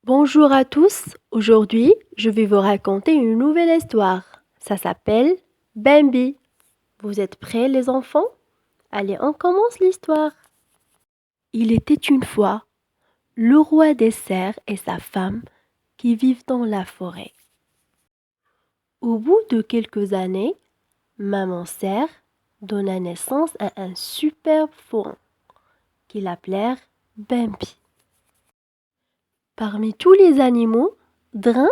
Bonjour à tous, aujourd'hui je vais vous raconter une nouvelle histoire. Ça s'appelle Bambi. Vous êtes prêts les enfants? Allez, on commence l'histoire. Il était une fois le roi des cerfs et sa femme qui vivent dans la forêt. Au bout de quelques années, maman cerf donna naissance à un superbe faucon qu'ils appelèrent Bambi. Parmi tous les animaux, Drin,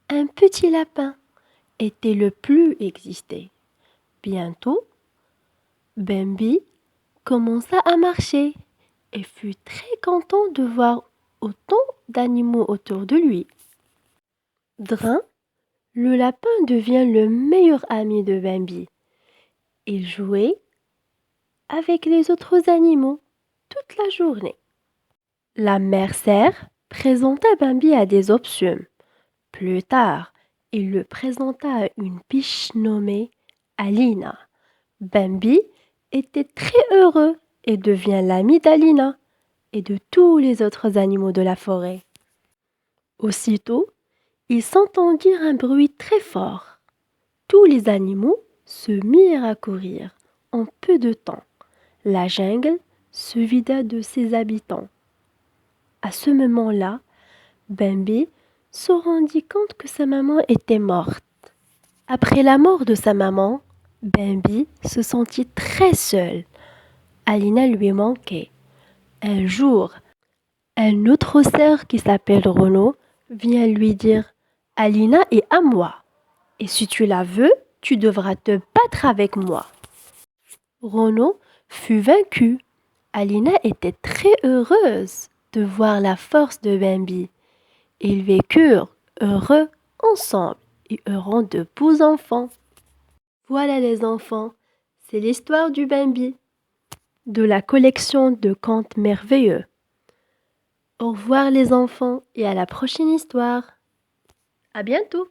un petit lapin, était le plus existé. Bientôt, Bambi commença à marcher et fut très content de voir autant d'animaux autour de lui. Drin, le lapin devient le meilleur ami de Bambi. Il jouait avec les autres animaux toute la journée. La mère cerf présenta Bambi à des options. Plus tard, il le présenta à une biche nommée Alina. Bambi était très heureux et devient l'ami d'Alina et de tous les autres animaux de la forêt. Aussitôt, ils s'entendirent un bruit très fort. Tous les animaux se mirent à courir. En peu de temps, la jungle se vida de ses habitants. À ce moment-là, Bambi se rendit compte que sa maman était morte. Après la mort de sa maman, Bambi se sentit très seul. Alina lui manquait. Un jour, un autre cerf qui s'appelle Renaud vient lui dire « Alina est à moi, et si tu la veux, tu devras te battre avec moi. » Renaud fut vaincu. Alina était très heureuse de voir la force de Bambi. Ils vécurent heureux ensemble et eurent de beaux enfants. Voilà les enfants, c'est l'histoire du Bambi, de la collection de contes merveilleux. Au revoir les enfants et à la prochaine histoire. À bientôt.